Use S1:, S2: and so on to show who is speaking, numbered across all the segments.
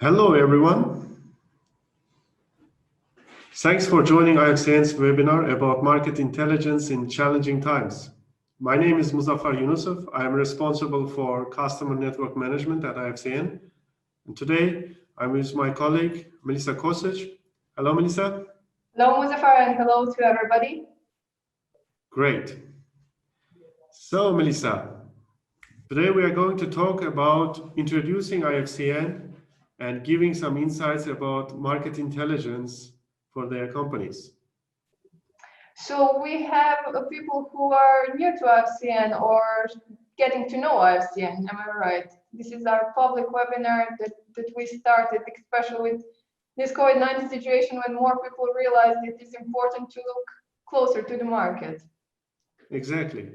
S1: Hello, everyone. Thanks for joining IFCN's webinar about market intelligence in challenging times. My name is Muzaffar Yunusov. I am responsible for customer network management at IFCN. And today, I'm with my colleague, Milica Kocic. Hello, Milica.
S2: Hello, Muzaffar, and hello to everybody.
S1: Great. So, Milica, today we are going to talk about introducing IFCN and giving some insights about market intelligence for their companies.
S2: So we have people who are new to IFCN or getting to know IFCN, am I right? This is our public webinar that we started, especially with this COVID-19 situation when more people realized it is important to look closer to the market.
S1: Exactly.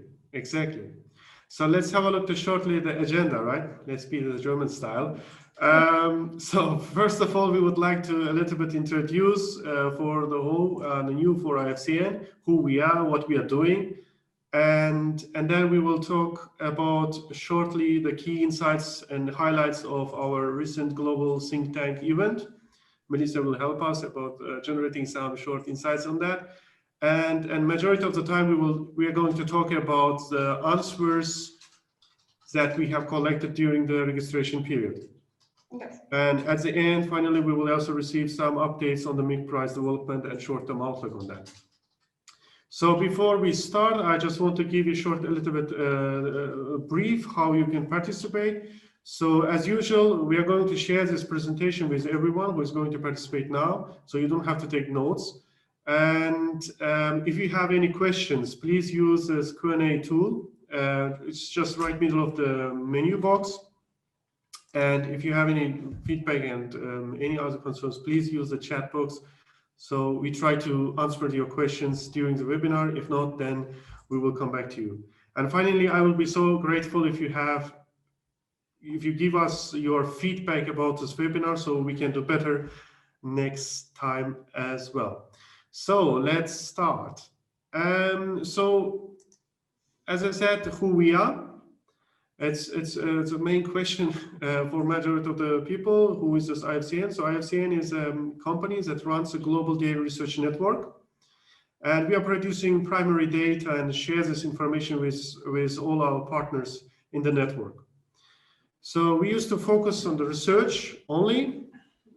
S1: So let's have a look to shortly the agenda, right? Let's be the German style. So first of all, we would like to a little bit introduce for the new for IFCN, who we are, what we are doing, and then we will talk about shortly the key insights and highlights of our recent global think tank event. Melissa will help us about generating some short insights on that. And majority of the time we are going to talk about the answers that we have collected during the registration period.
S2: Yes.
S1: And at the end, finally, we will also receive some updates on the milk price development and short-term outlook on that. So before we start, I just want to give you a little bit brief how you can participate. So as usual, we are going to share this presentation with everyone who is going to participate now, so you don't have to take notes. And if you have any questions, please use this Q&A tool. It's just right middle of the menu box. And if you have any feedback and any other concerns, please use the chat box. So we try to answer your questions during the webinar. If not, then we will come back to you. And finally, I will be so grateful if you give us your feedback about this webinar so we can do better next time as well. So let's start. So as I said, who we are. It's a main question for majority of the people. Who is this IFCN? So IFCN is a company that runs a global dairy research network, and we are producing primary data and share this information with all our partners in the network. So we used to focus on the research only.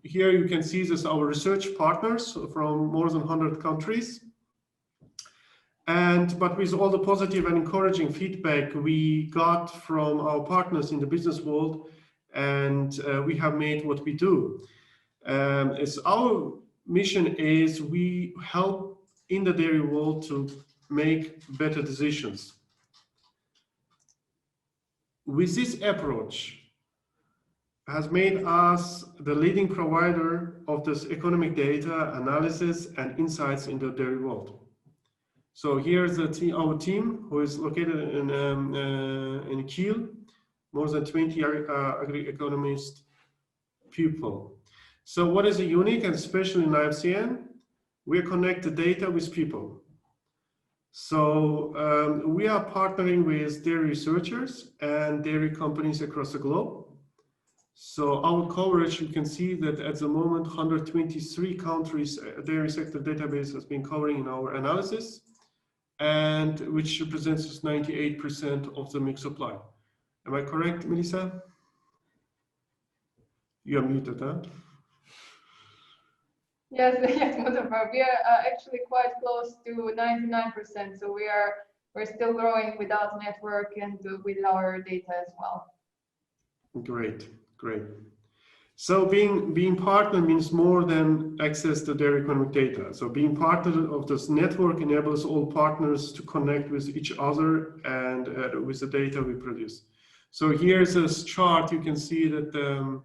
S1: Here you can see this our research partners from more than 100 countries. But with all the positive and encouraging feedback we got from our partners in the business world, and we have made what we do. Our mission is we help in the dairy world to make better decisions. With this approach has made us the leading provider of this economic data analysis and insights in the dairy world. So here's our team, who is located in Kiel, more than 20 agri-economist people. So what is unique and special in IFCN? We connect the data with people. So we are partnering with dairy researchers and dairy companies across the globe. So our coverage, you can see that at the moment, 123 countries dairy sector database has been covering in our analysis, and which represents 98% of the milk supply. Am I correct, Melissa? You are muted, huh?
S2: Yes, Muzaffar. We are actually quite close to 99%. So we're still growing without network and with our data as well.
S1: Great. So being partner means more than access to dairy economic data. So being partner of this network enables all partners to connect with each other and with the data we produce. So here's this chart. You can see that the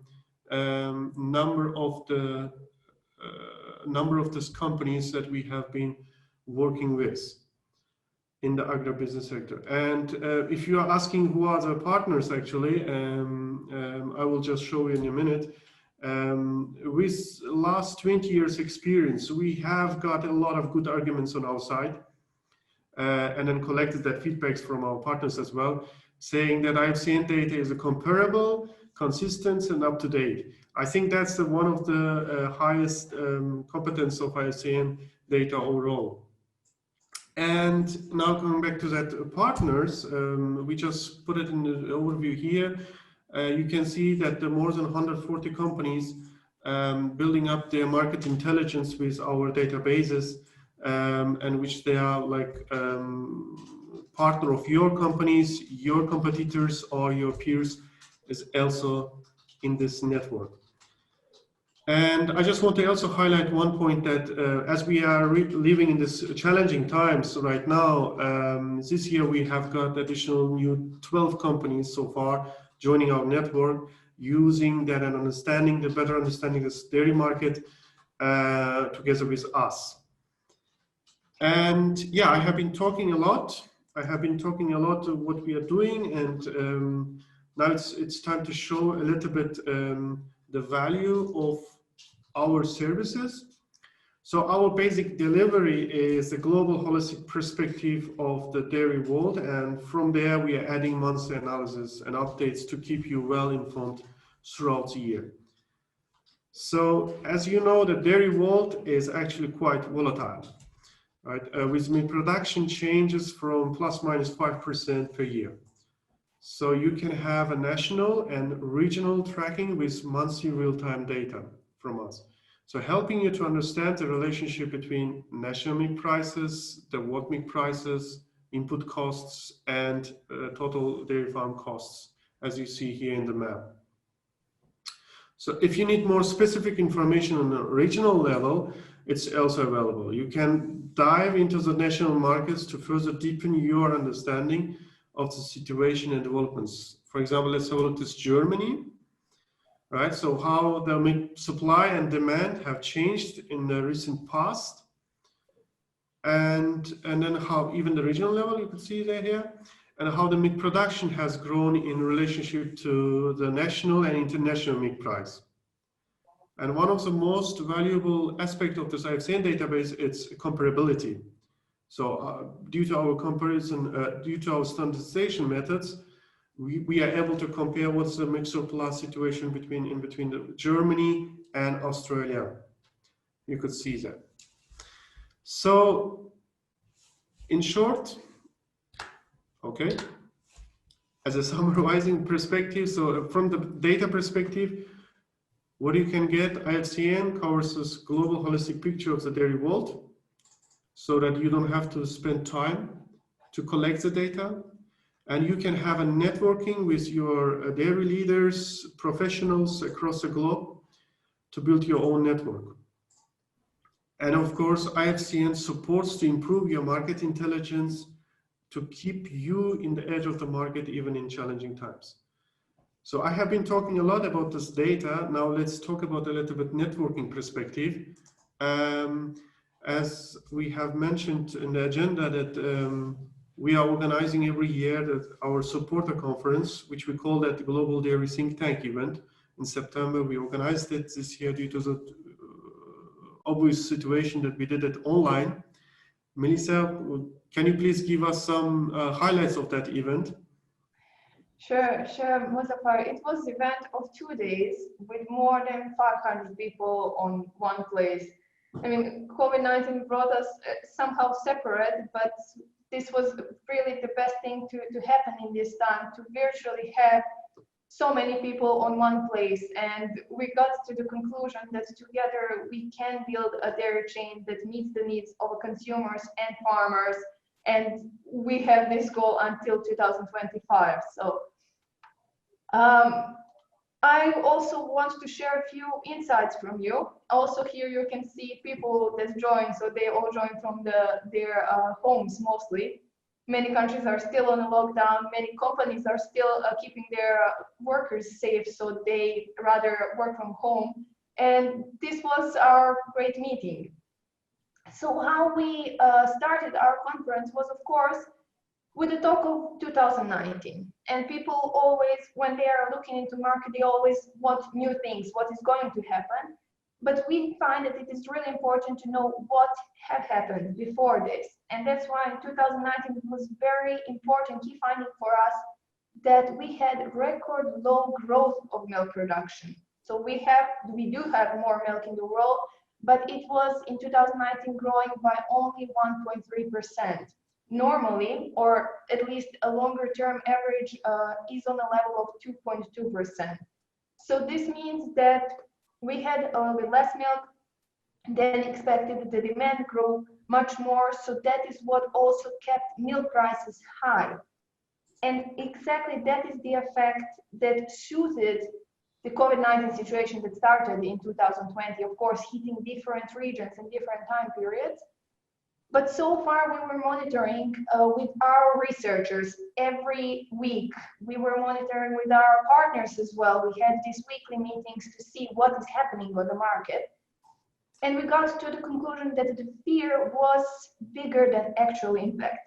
S1: number of these companies that we have been working with in the agribusiness sector. And if you are asking who are the partners, actually, I will just show you in a minute. With last 20 years experience, we have got a lot of good arguments on our side, and then collected that feedbacks from our partners as well, saying that IFCN data is comparable consistent, and up to date. I think that's one of the highest competence of IFCN data overall. And now coming back to that partners, we just put it in the overview here. You can see that there are more than 140 companies building up their market intelligence with our databases, and which they are like partner of your companies, your competitors, or your peers is also in this network. And I just want to also highlight one point that as we are living in this challenging times right now, this year we have got additional new 12 companies so far joining our network, using that and understanding the better understanding this dairy market together with us. And yeah, I have been talking a lot. I have been talking a lot of what we are doing, and now it's time to show a little bit the value of our services. So our basic delivery is a global holistic perspective of the dairy world, and from there we are adding monthly analysis and updates to keep you well informed throughout the year. So as you know, the dairy world is actually quite volatile, right? With meat production changes from ±5% per year. So you can have a national and regional tracking with monthly real-time data from us. So helping you to understand the relationship between national milk prices, the world milk prices, input costs, and total dairy farm costs, as you see here in the map. So if you need more specific information on a regional level, it's also available. You can dive into the national markets to further deepen your understanding of the situation and developments. For example, let's have a look at this Germany, right? So how the milk supply and demand have changed in the recent past. And then how even the regional level, you can see that here, and how the milk production has grown in relationship to the national and international milk price. And one of the most valuable aspects of this IFCN database is comparability. So due to our comparison, due to our standardization methods, we are able to compare what's the milk surplus situation between the Germany and Australia. You could see that. So in short, okay, as a summarizing perspective, so from the data perspective, what you can get, IFCN covers this global holistic picture of the dairy world, so that you don't have to spend time to collect the data, and you can have a networking with your dairy leaders, professionals across the globe to build your own network. And of course, IFCN supports to improve your market intelligence to keep you in the edge of the market even in challenging times. So I have been talking a lot about this data. Now let's talk about a little bit networking perspective. As we have mentioned in the agenda that we are organizing every year our supporter conference, which we call that the Global Dairy Think Tank event. In September, we organized it this year due to the obvious situation that we did it online. Melissa, can you please give us some highlights of that event?
S2: Sure, Muzaffar. It was an event of 2 days with more than 500 people on one place. I mean, COVID-19 brought us somehow separate, but this was really the best thing to happen in this time, to virtually have so many people on one place. And we got to the conclusion that together we can build a dairy chain that meets the needs of consumers and farmers. And we have this goal until 2025. So I also want to share a few insights from you. Also here you can see people that join, so they all join from their homes mostly. Many countries are still on a lockdown, many companies are still keeping their workers safe, so they rather work from home. And this was our great meeting. So how we started our conference was, of course, with the talk of 2019. And people always, when they are looking into market, they always want new things, what is going to happen. But we find that it is really important to know what had happened before this. And that's why in 2019 it was very important key finding for us that we had record low growth of milk production. So we do have more milk in the world, but it was in 2019 growing by only 1.3%. Normally, or at least a longer term average, is on a level of 2.2%. So this means that we had a little bit less milk than expected. The demand grew much more, so that is what also kept milk prices high. And exactly that is the effect that suited the COVID-19 situation that started in 2020, of course, hitting different regions and different time periods. But so far, we were monitoring with our researchers every week. We were monitoring with our partners as well. We had these weekly meetings to see what is happening on the market. And we got to the conclusion that the fear was bigger than actual impact.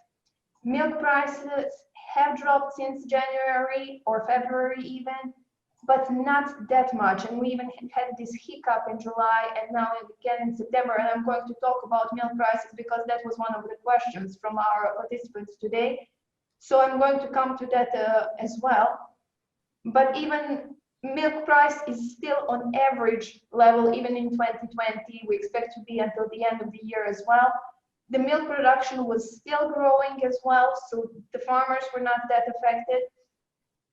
S2: Milk prices have dropped since January or February even, but not that much. And we even had this hiccup in July and now again in September. And I'm going to talk about milk prices because that was one of the questions from our participants today. So I'm going to come to that as well. But even milk price is still on average level, even in 2020. We expect to be until the end of the year as well. The milk production was still growing as well, so the farmers were not that affected.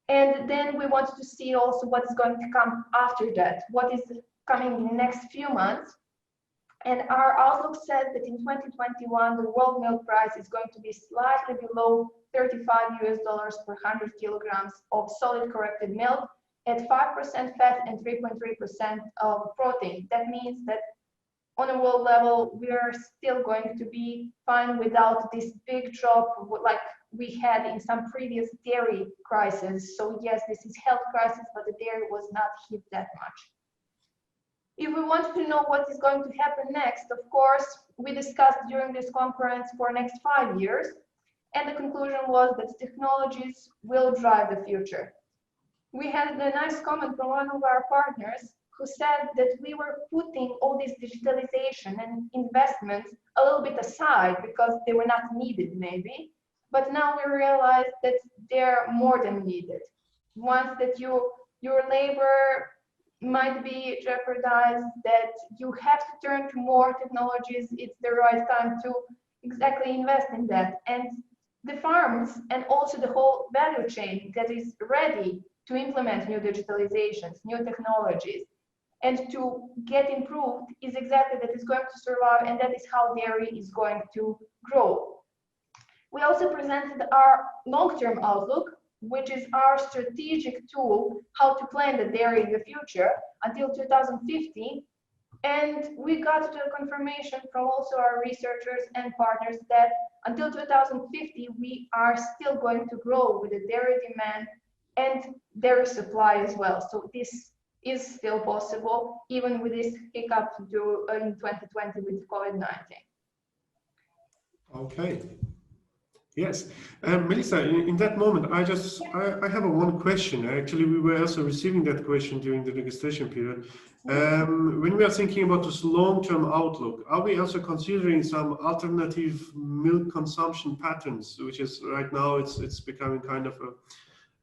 S2: And then we wanted to see also what is going to come after that, what is coming in the next few months. And our outlook said that in 2021, the world milk price is going to be slightly below $35 per 100 kilograms of solid corrected milk at 5% fat and 3.3% of protein. That means that on a world level, we are still going to be fine without this big drop like we had in some previous dairy crises. So yes, this is health crisis, but the dairy was not hit that much. If we want to know what is going to happen next, of course, we discussed during this conference for next 5 years, and the conclusion was that technologies will drive the future. We had a nice comment from one of our partners who said that we were putting all this digitalization and investments a little bit aside because they were not needed maybe, but now we realize that they're more than needed. Once that your labor might be jeopardized, that you have to turn to more technologies, it's the right time to exactly invest in that. And the farms and also the whole value chain that is ready to implement new digitalizations, new technologies, and to get improved is exactly that is going to survive, and that is how dairy is going to grow. We also presented our long-term outlook, which is our strategic tool, how to plan the dairy in the future until 2050. And we got the confirmation from also our researchers and partners that until 2050, we are still going to grow with the dairy demand and dairy supply as well. So this is still possible, even with this hiccup in 2020 with COVID-19.
S1: Okay. Yes, Melissa, in that moment, I have one question. Actually, we were also receiving that question during the registration period. When we are thinking about this long-term outlook, are we also considering some alternative milk consumption patterns, which is right now it's becoming kind of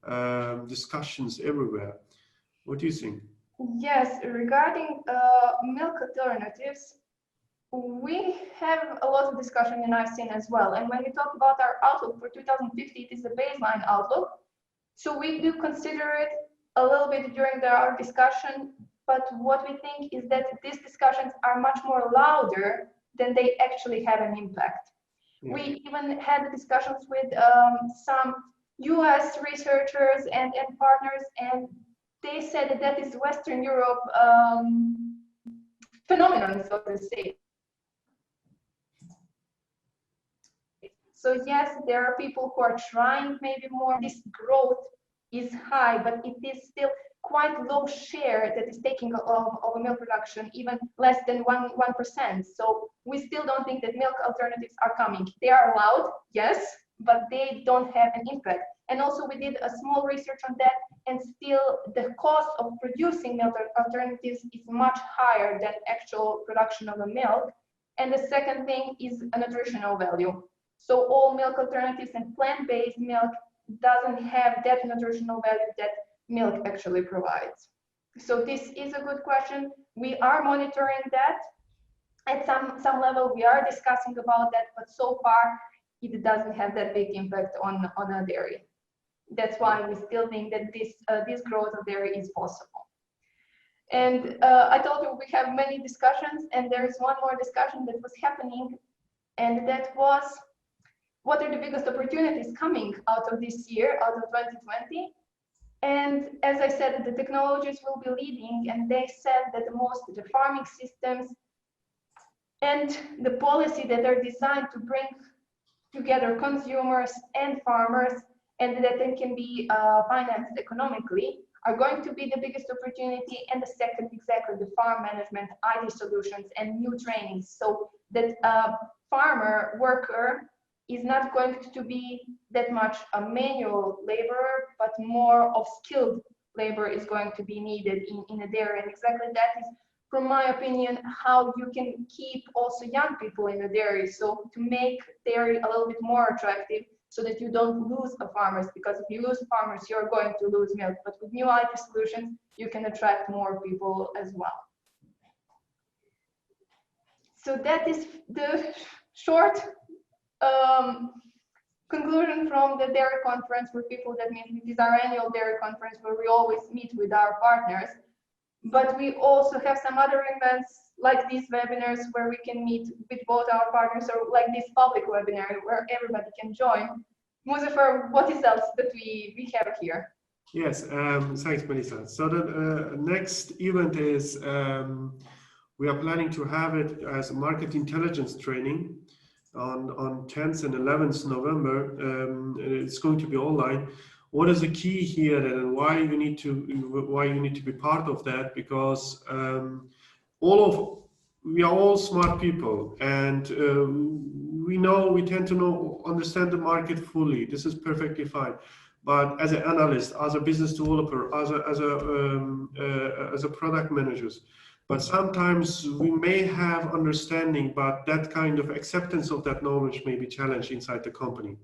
S1: a discussions everywhere? What do you think?
S2: Yes, regarding milk alternatives, we have a lot of discussion in IFCN as well. And when we talk about our outlook for 2050, it is a baseline outlook. So we do consider it a little bit during our discussion, but what we think is that these discussions are much more louder than they actually have an impact. Yeah. We even had discussions with some US researchers and partners, and they said that that is Western Europe phenomenon, so to say. So yes, there are people who are trying maybe more. This growth is high, but it is still quite low share that is taking of milk production, even less than 1%. So we still don't think that milk alternatives are coming. They are allowed, yes, but they don't have an impact. And also we did a small research on that, and still the cost of producing milk alternatives is much higher than actual production of the milk. And the second thing is a nutritional value. So all milk alternatives and plant-based milk doesn't have that nutritional value that milk actually provides. So this is a good question. We are monitoring that. At some level, we are discussing about that, but so far, it doesn't have that big impact on a dairy. That's why we still think that this growth of dairy is possible. And I told you we have many discussions, and there is one more discussion that was happening, and that was, what are the biggest opportunities coming out of this year, out of 2020? And as I said, the technologies will be leading, and they said that the farming systems and the policy that are designed to bring together consumers and farmers, and that they can be financed economically, are going to be the biggest opportunity. And the second, exactly, the farm management, IT solutions, and new trainings, so that farmer worker is not going to be that much a manual laborer, but more of skilled labor is going to be needed in a dairy. And exactly that is, from my opinion, how you can keep also young people in the dairy. So to make dairy a little bit more attractive, so that you don't lose farmers, because if you lose farmers, you're going to lose milk. But with new IT solutions, you can attract more people as well. So that is the short conclusion from the dairy conference for people that meet. It is our annual dairy conference where we always meet with our partners. But we also have some other events like these webinars where we can meet with both our partners, or like this public webinar where everybody can join. Muzaffar, what is else that we have here?
S1: Yes, thanks, Melissa. So the next event is, we are planning to have it as a market intelligence training on 10th and 11th November. It's going to be online. What is the key here, and why you need to be part of that? Because we are all smart people, and we tend to understand the market fully. This is perfectly fine. But as an analyst, as a business developer, as a product managers, but sometimes we may have understanding, but that kind of acceptance of that knowledge may be challenged inside the company.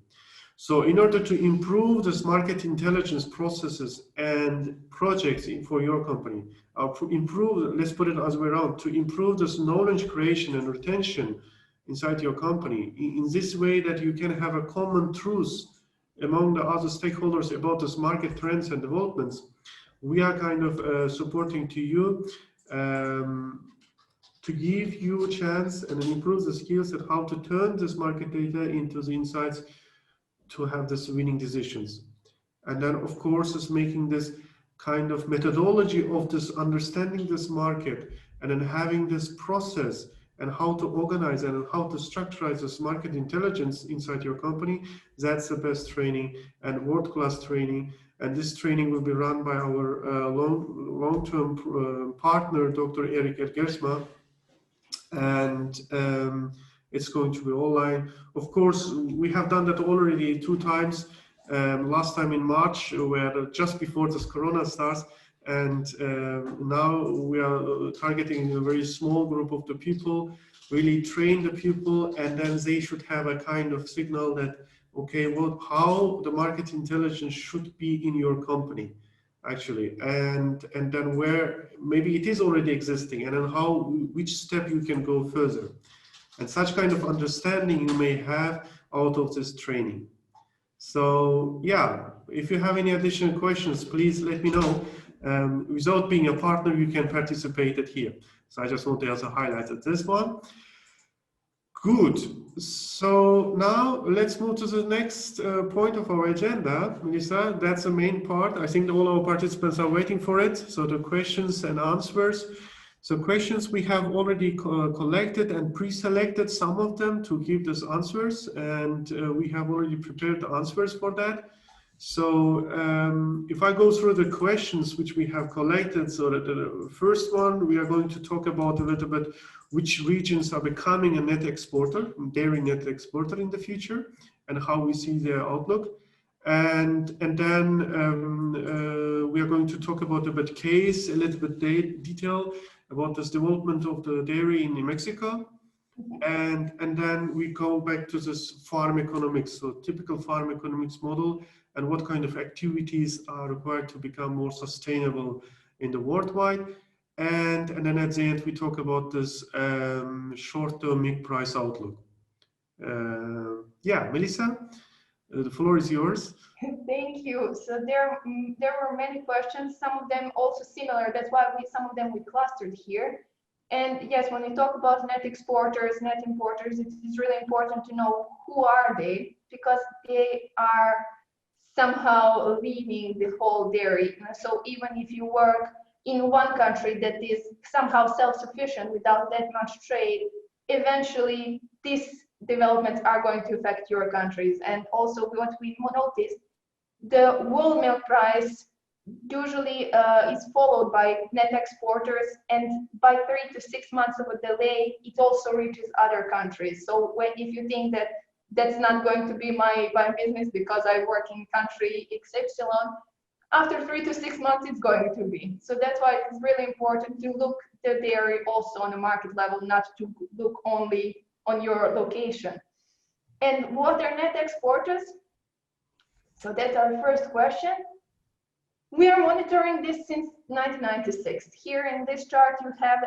S1: So in order to improve this market intelligence processes and projects for your company, let's put it as way around, to improve this knowledge creation and retention inside your company, in this way that you can have a common truth among the other stakeholders about this market trends and developments, we are kind of supporting to you to give you a chance and improve the skills at how to turn this market data into the insights to have this winning decisions. And then of course is making this kind of methodology of this understanding this market, and then having this process and how to organize and how to structurize this market intelligence inside your company. That's the best training and world-class training. And this training will be run by our long-term partner, Dr. Erik Edgersma. And it's going to be online. Of course, we have done that already 2 times. Last time in March, where just before this Corona starts, and now we are targeting a very small group of the people, really train the people, and then they should have a kind of signal that, okay, how the market intelligence should be in your company, actually, and then where maybe it is already existing, and then which step you can go further. And such kind of understanding you may have out of this training. So yeah, if you have any additional questions, please let me know. Without being a partner, you can participate it here. So I just want to also highlight this one. Good. So now let's move to the next point of our agenda, Melissa. That's the main part. I think all our participants are waiting for it. So the questions and answers. So questions we have already collected and pre-selected some of them to give these answers, and we have already prepared the answers for that. So if I go through the questions which we have collected, so that the first one, we are going to talk about a little bit which regions are becoming a net exporter, dairy net exporter in the future, and how we see their outlook. And then we are going to talk about a bit case, a little bit detail about this development of the dairy in Mexico. And then we go back to this farm economics, so typical farm economics model, and what kind of activities are required to become more sustainable in the worldwide. And then at the end, we talk about this short-term milk price outlook. Yeah, Melissa, the floor is yours.
S2: Thank you. So there were many questions, some of them also similar. That's why some of them we clustered here. And yes, when we talk about net exporters, net importers, it is really important to know who are they, because they are somehow leading the whole dairy. So even if you work in one country that is somehow self-sufficient without that much trade, eventually these developments are going to affect your countries. And also what we noticed, the world milk price usually is followed by net exporters, and by 3 to 6 months of a delay, it also reaches other countries. So if you think that that's not going to be my business because I work in country XY, after 3 to 6 months it's going to be. So that's why it's really important to look the dairy also on a market level, not to look only on your location. And what are net exporters? So that's our first question. We are monitoring this since 1996. Here in this chart, you have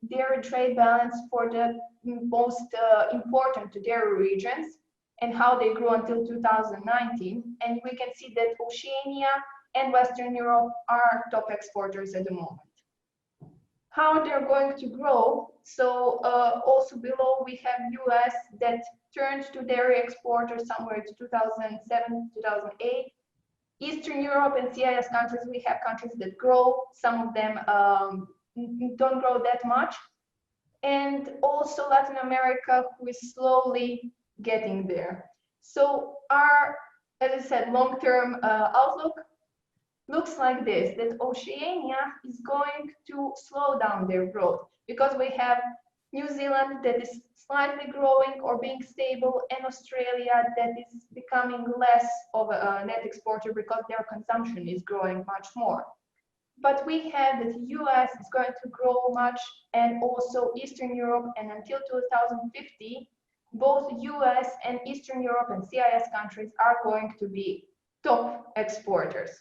S2: dairy trade balance for the most important dairy regions and how they grew until 2019. And we can see that Oceania and Western Europe are top exporters at the moment. How they're going to grow. So also below we have US that turned to dairy exporters somewhere to 2007, 2008. Eastern Europe and CIS countries, we have countries that grow. Some of them don't grow that much. And also Latin America, who is slowly getting there. So our, as I said, long-term outlook looks like this, that Oceania is going to slow down their growth because we have New Zealand that is slightly growing or being stable, and Australia that is becoming less of a net exporter because their consumption is growing much more. But we have that the US is going to grow much, and also Eastern Europe, and until 2050, both US and Eastern Europe and CIS countries are going to be top exporters.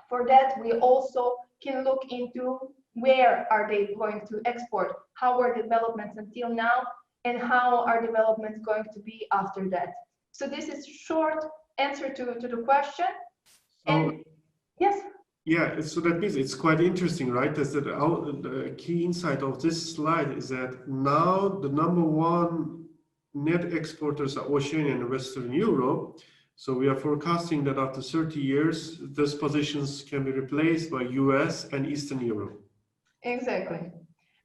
S2: For that, we also can look into where are they going to export, how were developments until now, and how are developments going to be after that. So this is short answer to the question. And yes?
S1: Yeah, so that means it's quite interesting, right? That's that the key insight of this slide is that now the #1 net exporters are Oceania and Western Europe. So we are forecasting that after 30 years, those positions can be replaced by US and Eastern Europe.
S2: Exactly.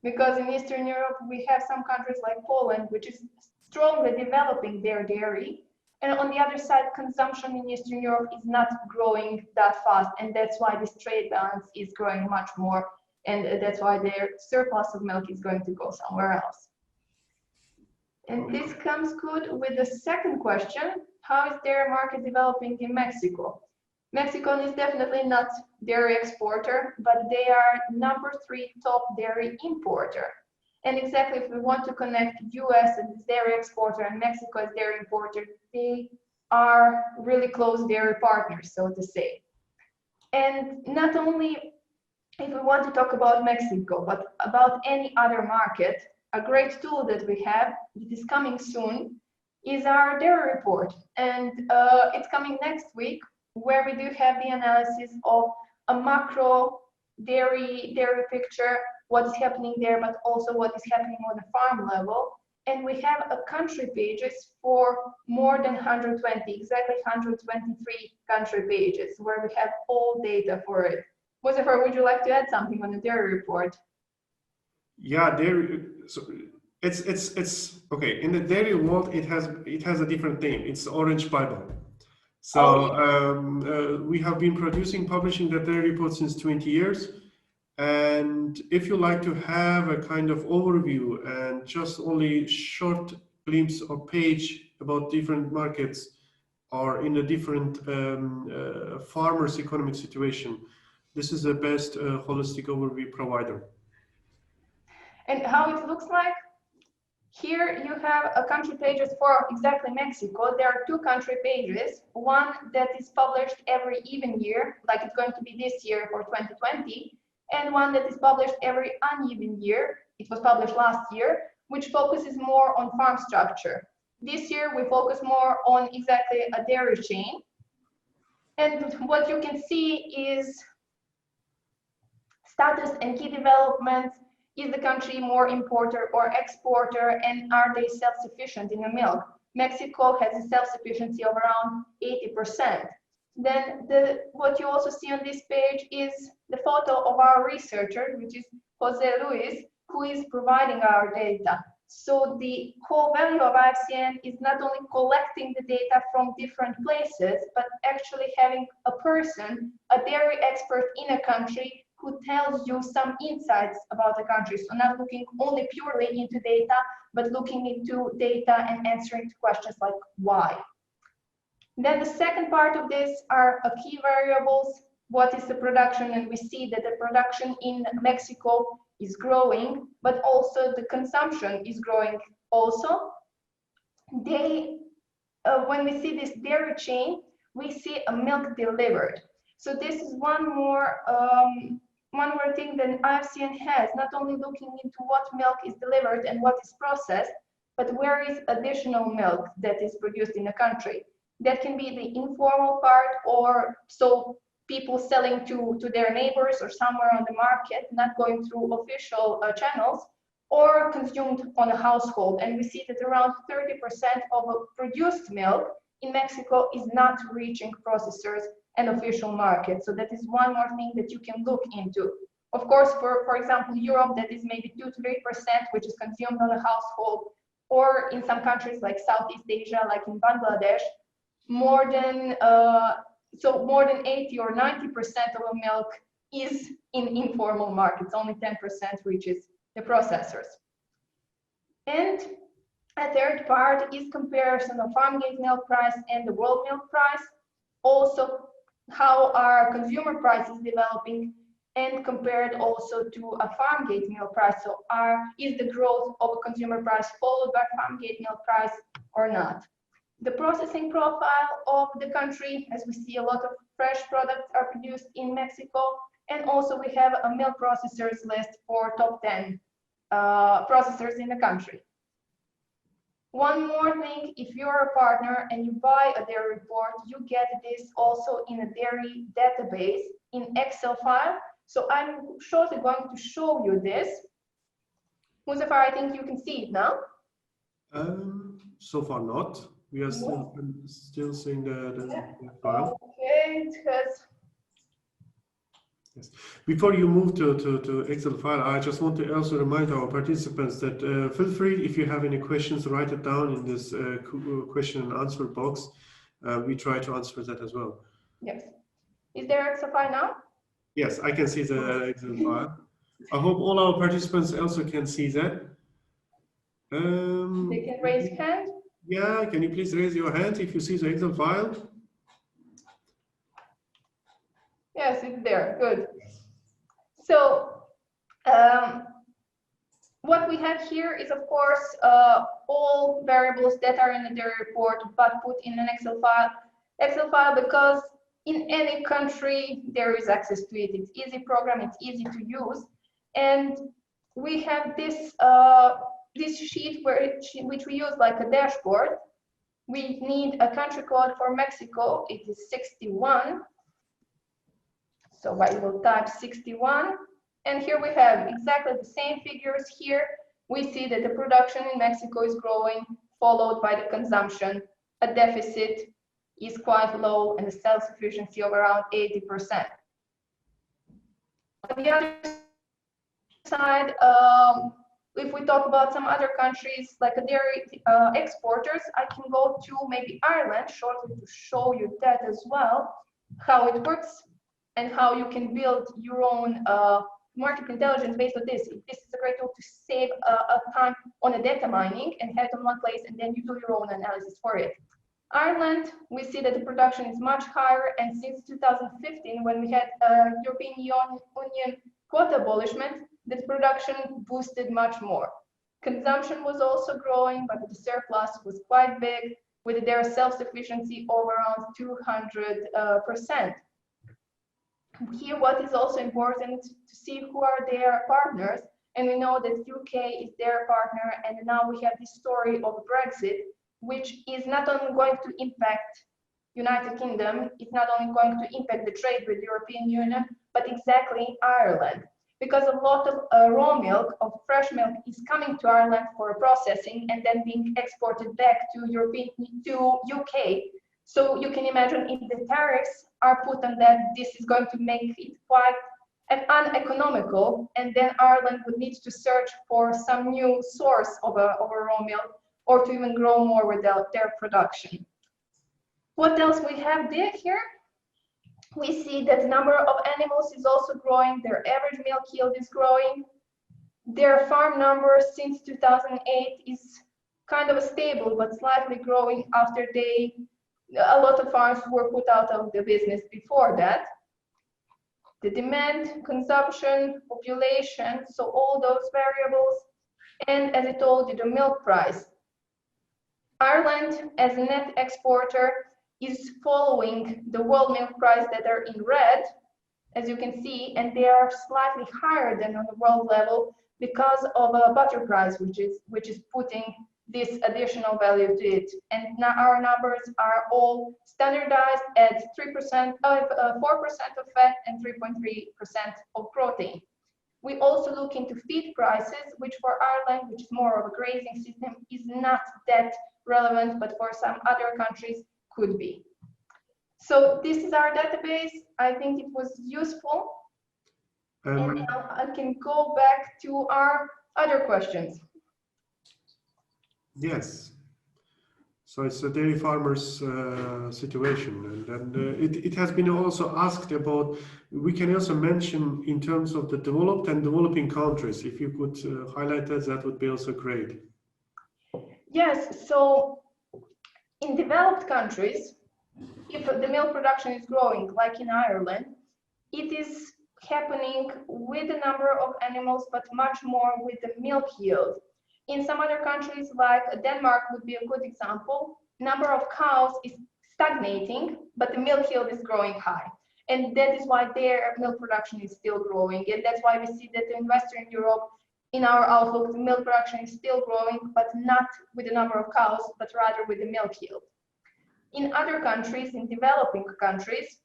S2: Because in Eastern Europe, we have some countries like Poland, which is strongly developing their dairy. And on the other side, consumption in Eastern Europe is not growing that fast. And that's why this trade balance is growing much more. And that's why their surplus of milk is going to go somewhere else. And this comes good with the second question. How is dairy market developing in Mexico? Mexico is definitely not dairy exporter, but they are #3 top dairy importer. And exactly if we want to connect US as dairy exporter and Mexico as dairy importer, they are really close dairy partners, so to say. And not only if we want to talk about Mexico, but about any other market, a great tool that we have that is coming soon is our dairy report. And it's coming next week, where we do have the analysis of a macro dairy picture, what is happening there, but also what is happening on the farm level. And we have a country pages for more than 120, exactly 123 country pages, where we have all data for it. Muzaffar, would you like to add something on the dairy report?
S1: Yeah, dairy. So it's okay. In the dairy world, it has a different name. It's the Orange Bible. So we have been publishing the dairy report since 20 years. And if you like to have a kind of overview and just only short glimpse or page about different markets or in a different farmers' economic situation, this is the best holistic overview provider.
S2: And how it looks like? Here you have a country pages for exactly Mexico. There are two country pages, one that is published every even year, like it's going to be this year for 2020, and one that is published every uneven year. It was published last year, which focuses more on farm structure. This year we focus more on exactly a dairy chain. And what you can see is status and key developments. Is the country more importer or exporter, and are they self-sufficient in the milk? Mexico has a self-sufficiency of around 80%. Then what you also see on this page is the photo of our researcher, which is Jose Luis, who is providing our data. So the whole value of IFCN is not only collecting the data from different places, but actually having a person, a dairy expert in a country, who tells you some insights about the country. So not looking only purely into data, but looking into data and answering questions like why. Then the second part of this are key variables. What is the production? And we see that the production in Mexico is growing, but also the consumption is growing also. When we see this dairy chain, we see a milk delivered. So this is one more thing that IFCN has, not only looking into what milk is delivered and what is processed, but where is additional milk that is produced in the country. That can be the informal part, or so people selling to their neighbors or somewhere on the market, not going through official channels, or consumed on a household. And we see that around 30% of produced milk in Mexico is not reaching processors and official markets. So that is one more thing that you can look into. Of course, for example, Europe, that is maybe 2 to 3%, which is consumed on a household, or in some countries like Southeast Asia, like in Bangladesh, more than 80 or 90% of the milk is in informal markets. Only 10% reaches the processors. And a third part is comparison of farm gate milk price and the world milk price. Also, how are consumer prices developing, and compared also to a farm gate milk price. So is the growth of a consumer price followed by farm gate milk price or not? The processing profile of the country, as we see a lot of fresh products are produced in Mexico, and also we have a milk processors list for top 10 processors in the country. One more thing, if you're a partner and you buy a dairy report, you get this also in a dairy database in Excel file. So I'm shortly going to show you this. Muzaffar, I think you can see it now.
S1: So far not. We are still seeing the file.
S2: Okay, it has.
S1: Yes. Before you move to Excel file, I just want to also remind our participants that feel free, if you have any questions, write it down in this question and answer box. We try to answer that as well.
S2: Yes. Is there Excel file now?
S1: Yes, I can see the Excel file. I hope all our participants also can see that.
S2: They can raise hand.
S1: Yeah, can you please raise your hand if you see the Excel file?
S2: Yes, it's there. Good. So what we have here is, of course, all variables that are in the dairy report, but put in an Excel file. Excel file, because in any country there is access to it. It's easy program. It's easy to use, and we have this this sheet which we use like a dashboard. We need a country code for Mexico. It is 61. So I will type 61, and here we have exactly the same figures here. We see that the production in Mexico is growing, followed by the consumption. A deficit is quite low, and a self-sufficiency of around 80%. On the other side, if we talk about some other countries like a dairy exporters, I can go to maybe Ireland shortly to show you that as well, how it works and how you can build your own market intelligence based on this. This is a great tool to save time on a data mining and have it on one place, and then you do your own analysis for it. Ireland, we see that the production is much higher, and since 2015, when we had European Union quota abolishment, the production boosted much more. Consumption was also growing, but the surplus was quite big, with their self-sufficiency of around 200%. Here, what is also important to see who are their partners, and we know that UK is their partner, and now we have this story of Brexit, which is not only going to impact United Kingdom, it's not only going to impact the trade with the European Union, but exactly Ireland. Because a lot of raw milk, of fresh milk, is coming to Ireland for processing and then being exported back to UK. So you can imagine if the tariffs are put on that, this is going to make it quite uneconomical, and then Ireland would need to search for some new source of a raw milk, or to even grow more with their production. What else we have there here? We see that the number of animals is also growing, their average milk yield is growing. Their farm numbers since 2008 is kind of stable, but slightly growing after a lot of farms were put out of the business before that. The demand, consumption, population, so all those variables, and as I told you, the milk price. Ireland, as a net exporter, is following the world milk price that are in red, as you can see, and they are slightly higher than on the world level because of a butter price, which is putting this additional value to it. And now our numbers are all standardized at 4% of fat and 3.3% of protein. We also look into feed prices, which for Ireland, which is more of a grazing system, is not that relevant, but for some other countries could be. So this is our database. I think it was useful. And now I can go back to our other questions.
S1: Yes. So it's a dairy farmers situation, and it has been also asked about. We can also mention in terms of the developed and developing countries. If you could highlight that would be also great.
S2: Yes. So in developed countries, if the milk production is growing, like in Ireland, it is happening with the number of animals, but much more with the milk yield. In some other countries, like Denmark would be a good example, number of cows is stagnating, but the milk yield is growing high. And that is why their milk production is still growing. And that's why we see that in Western Europe, in our outlook, the milk production is still growing, but not with the number of cows, but rather with the milk yield. In other countries, in developing countries,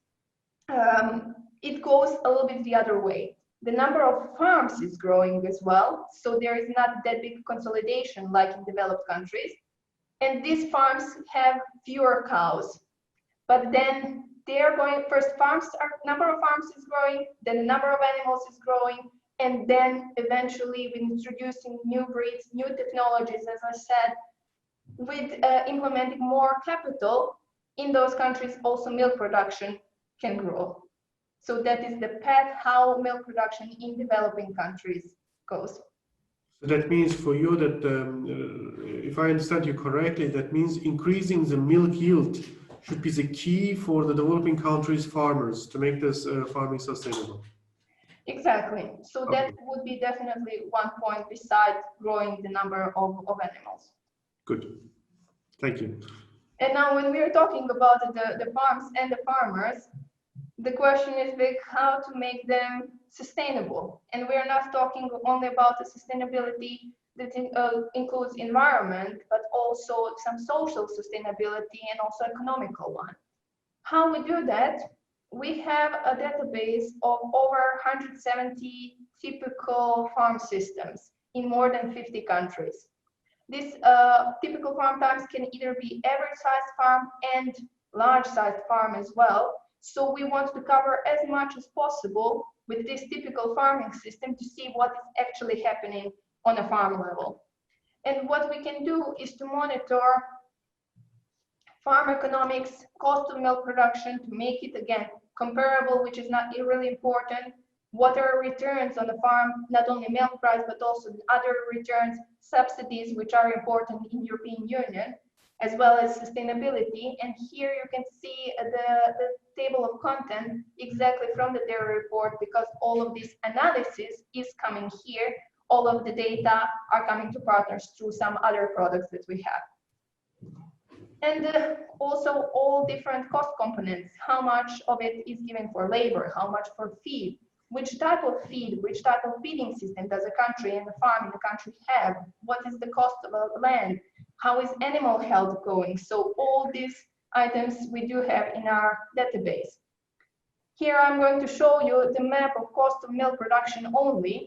S2: it goes a little bit the other way. The number of farms is growing as well, so there is not that big consolidation like in developed countries. And these farms have fewer cows, but then they are going, first number of farms is growing, then the number of animals is growing, and then eventually with introducing new breeds, new technologies, as I said, with implementing more capital in those countries, also milk production can grow. So that is the path how milk production in developing countries goes.
S1: So that means for you that, if I understand you correctly, that means increasing the milk yield should be the key for the developing countries' farmers to make this farming sustainable.
S2: Exactly. So that would be definitely one point besides growing the number of animals.
S1: Good. Thank you.
S2: And now when we're talking about the farms and the farmers, the question is big, how to make them sustainable. And we're not talking only about the sustainability that includes environment, but also some social sustainability and also economical one. How we do that? We have a database of over 170 typical farm systems in more than 50 countries. These typical farm types can either be average-sized farm and large-sized farm as well. So we want to cover as much as possible with this typical farming system to see what is actually happening on a farm level. And what we can do is to monitor farm economics, cost of milk production, to make it again comparable, which is not really important. What are returns on the farm, not only milk price, but also other returns, subsidies, which are important in European Union, as well as sustainability. And here you can see the table of content exactly from the dairy report, because all of this analysis is coming here all of the data are coming to partners through some other products that we have. And also all different cost components, how much of it is given for labor, how much for feed, which type of feed, which type of feeding system does a country and the farm in the country have, what is the cost of land, how is animal health going. So all these items we do have in our database. Here I'm going to show you the map of cost of milk production only,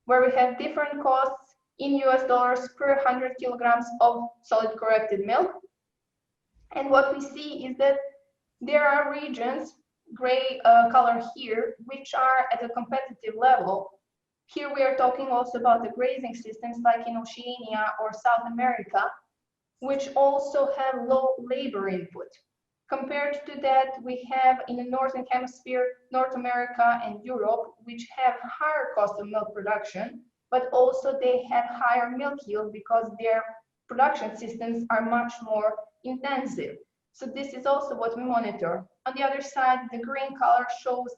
S2: where we have different costs in US dollars per 100 kilograms of solid corrected milk. And what we see is that there are regions, gray color here, which are at a competitive level. Here we are talking also about the grazing systems like in Oceania or South America, which also have low labor input. Compared to that, we have in the Northern Hemisphere, North America and Europe, which have higher cost of milk production, but also they have higher milk yield because their production systems are much more intensive. So this is also what we monitor. On the other side, the green color shows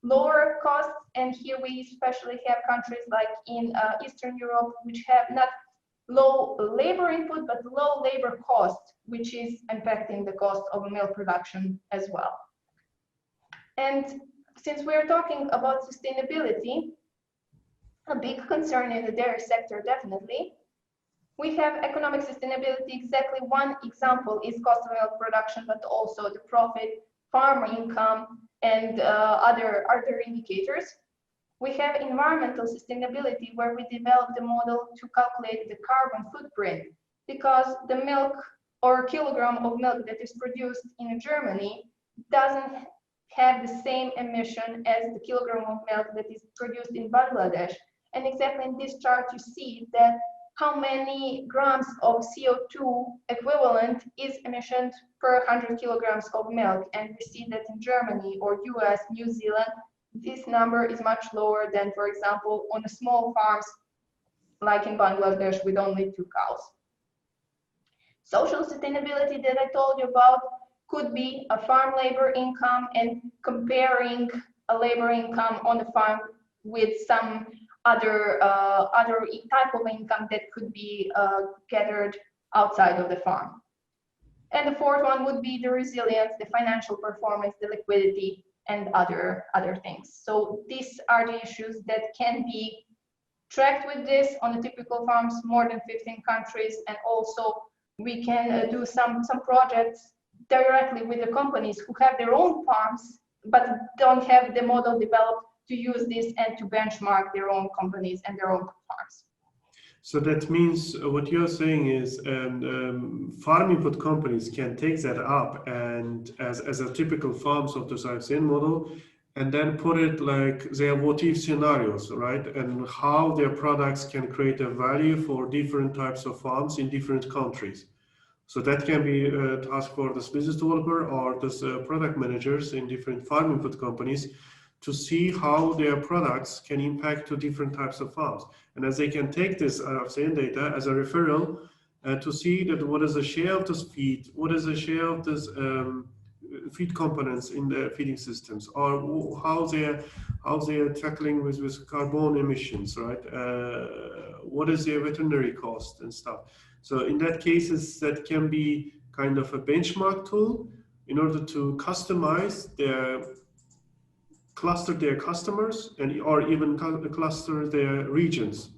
S2: lower costs, and here we especially have countries like in Eastern Europe, which have not low labor input, but low labor cost, which is impacting the cost of milk production as well. And since we're talking about sustainability, a big concern in the dairy sector, definitely, we have economic sustainability. Exactly one example is cost of milk production, but also the profit, farm income, and other indicators. We have environmental sustainability, where we developed the model to calculate the carbon footprint, because the milk or kilogram of milk that is produced in Germany doesn't have the same emission as the kilogram of milk that is produced in Bangladesh. And exactly in this chart, you see that how many grams of CO2 equivalent is emissioned per 100 kilograms of milk. And we see that in Germany or US, New Zealand, this number is much lower than, for example, on the small farms like in Bangladesh with only 2 cows. Social sustainability that I told you about could be a farm labor income and comparing a labor income on the farm with some other type of income that could be gathered outside of the farm. And the fourth one would be the resilience, the financial performance, the liquidity, and other things. So these are the issues that can be tracked with this on the typical farms, more than 15 countries, and also we can do some projects directly with the companies who have their own farms but don't have the model developed to use this and to benchmark their own companies and their own farms.
S1: So that means what you're saying is farm input companies can take that up and as a typical farms of the IFCN model, and then put it like their what-if scenarios, right? And how their products can create a value for different types of farms in different countries. So that can be a task for this business developer or this product managers in different farm input companies to see how their products can impact to different types of farms. And as they can take this IFCN data as a referral to see that what is the share of this feed, what is the share of this feed components in the feeding systems, or how they're tackling with carbon emissions, right? What is their veterinary cost and stuff. So in that cases, that can be kind of a benchmark tool in order to customize cluster their customers and or even cluster their regions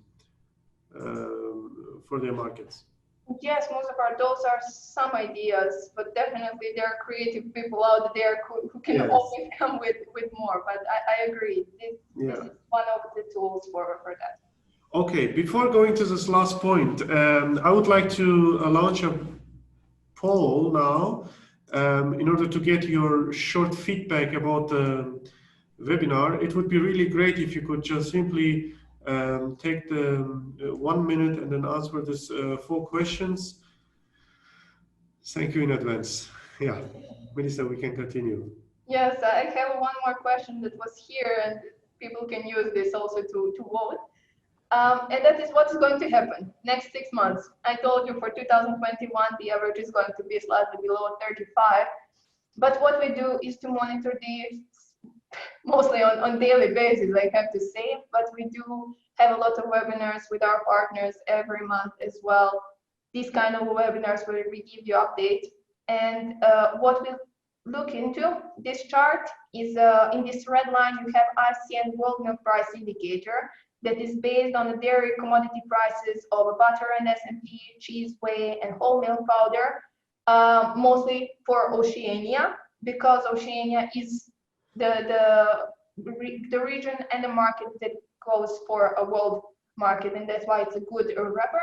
S1: for their markets.
S2: Yes, Muzaffar, those are some ideas, but definitely there are creative people out there who can always come with more. But I agree, this is one of the tools for that.
S1: Okay, before going to this last point, I would like to launch a poll now in order to get your short feedback about the webinar. It would be really great if you could just simply take the 1 minute and then answer this 4 questions. Thank you in advance. Yeah, Melissa, we can continue.
S2: Yes, I have one more question that was here, and people can use this also to vote. And that is what's going to happen next 6 months. I told you for 2021, the average is going to be slightly below 35. But what we do is to monitor these mostly on daily basis, I have to say, but we do have a lot of webinars with our partners every month as well. These kind of webinars where we give you updates. And what we look into this chart is in this red line, you have IFCN World Milk Price Indicator that is based on the dairy commodity prices of butter and SMP, cheese, whey, and whole milk powder, mostly for Oceania, because Oceania is the region and the market that goes for a world market, and that's why it's a good wrapper.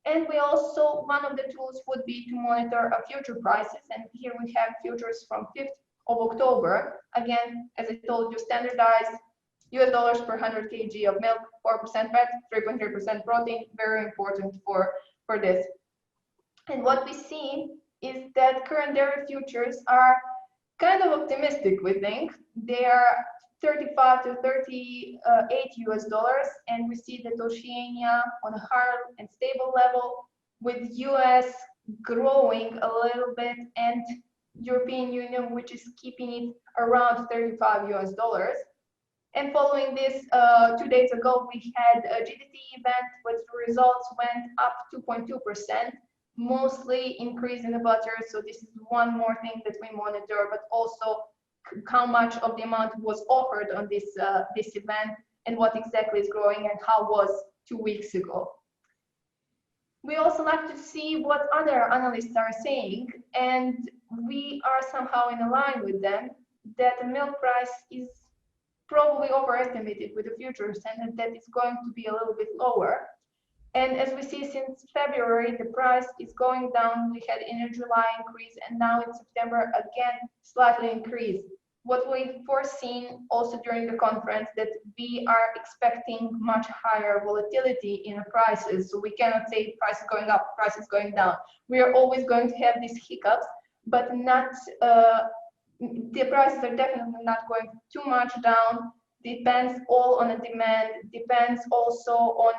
S2: And we also, one of the tools would be to monitor future prices, and here we have futures from 5th of October. Again, as I told you, standardized US dollars per 100 kg of milk, 4% fat, 3.3% protein, very important for this. And what we see is that current dairy futures are kind of optimistic, we think. They are 35 to 38 US dollars, and we see that Oceania on a higher and stable level, with US growing a little bit, and European Union, which is keeping it around 35 US dollars. And following this, 2 days ago, we had a GDT event with results went up 2.2%, mostly increase in the butter. So this is one more thing that we monitor, but also how much of the amount was offered on this event and what exactly is growing and how was 2 weeks ago. We also like to see what other analysts are saying, and we are somehow in line with them that the milk price is probably overestimated with the futures and that it's going to be a little bit lower. And as we see since February, the price is going down. We had in July increase, and now in September again slightly increase. What we've foreseen also during the conference that we are expecting much higher volatility in the prices. So we cannot say price is going up, price is going down. We are always going to have these hiccups, but not the prices are definitely not going too much down. Depends all on the demand. Depends also on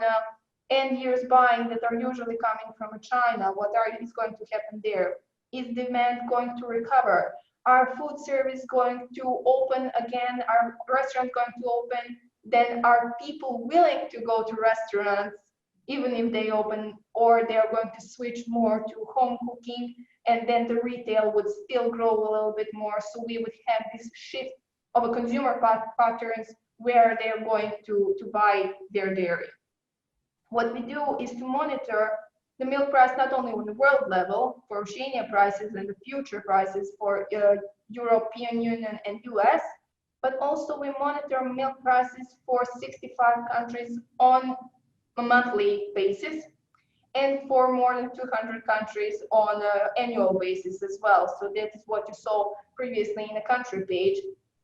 S2: end years buying that are usually coming from China. What is going to happen there? Is demand going to recover? Are food service going to open again? Are restaurants going to open? Then are people willing to go to restaurants even if they open, or they are going to switch more to home cooking, and then the retail would still grow a little bit more. So we would have this shift of a consumer patterns where they're going to buy their dairy. What we do is to monitor the milk price not only on the world level for Oceania prices and the future prices for European Union and US, but also we monitor milk prices for 65 countries on a monthly basis, and for more than 200 countries on an annual basis as well. So that is what you saw previously in the country page,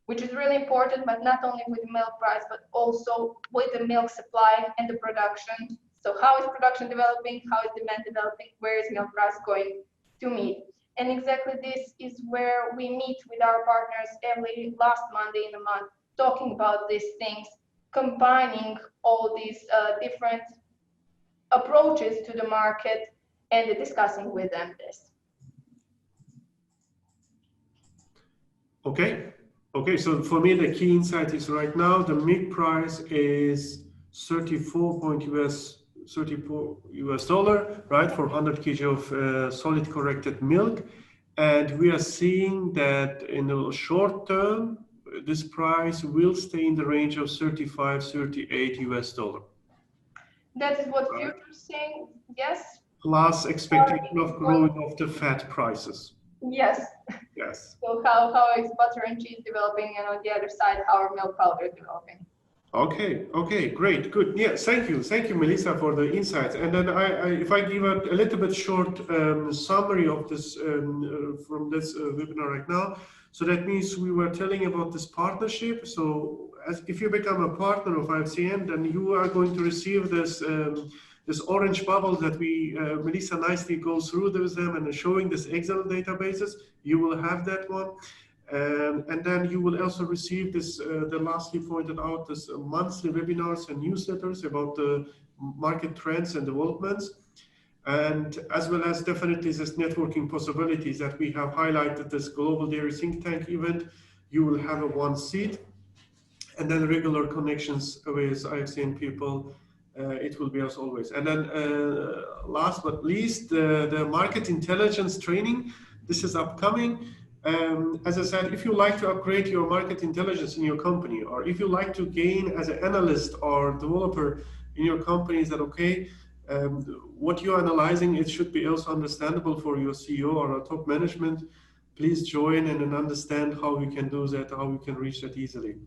S2: which is really important, but not only with the milk price, but also with the milk supply and the production. So how is production developing? How is demand developing? Where is milk price going to meet? And exactly this is where we meet with our partners every last Monday in the month, talking about these things, combining all these different approaches to the market and discussing with them this.
S1: Okay, so for me, the key insight is right now, the milk price is 34 US dollar, right, for 100 kg of solid corrected milk. And we are seeing that in the short term, this price will stay in the range of 35, 38 US dollar.
S2: That is what futures saying, yes.
S1: Plus expectation of growing of the fat prices.
S2: Yes.
S1: Yes.
S2: So how is butter and cheese developing, and on the other side, how are milk powder developing?
S1: Okay, great, good. Yeah, thank you, Melissa, for the insights. And then if I give a little bit short summary of this from this webinar right now. So that means we were telling about this partnership. So if you become a partner of IFCN, then you are going to receive this this orange bubble that Melissa nicely goes through with them and showing this Excel databases. You will have that one. And then you will also receive this, the lastly pointed out, this monthly webinars and newsletters about the market trends and developments. And as well as definitely this networking possibilities that we have highlighted, this Global Dairy Think Tank event. You will have a one seat, and then regular connections with IFCN people it will be as always. And then last but least, the market intelligence training. This is upcoming. As I said, if you like to upgrade your market intelligence in your company, or if you like to gain as an analyst or developer in your company, is that okay? What you're analyzing, it should be also understandable for your CEO or top management. Please join and then understand how we can do that, how we can reach that easily.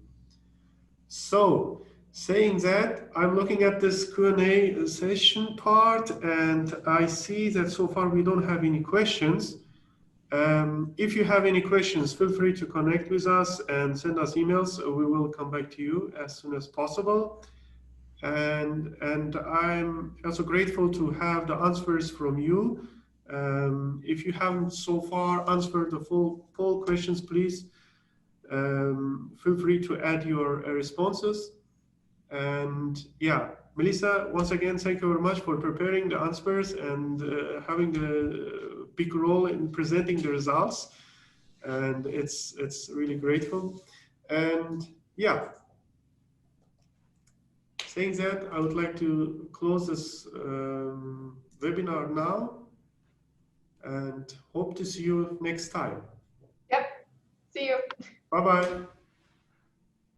S1: So, saying that, I'm looking at this Q&A session part, and I see that so far we don't have any questions. If you have any questions, feel free to connect with us and send us emails. We will come back to you as soon as possible. And I'm also grateful to have the answers from you. If you haven't so far answered the full questions, please feel free to add your responses. And yeah, Melissa, once again, thank you very much for preparing the answers and having the big role in presenting the results. And it's really grateful. And yeah, saying that, I would like to close this webinar now and hope to see you next time.
S2: Yep. See you.
S1: Bye-bye.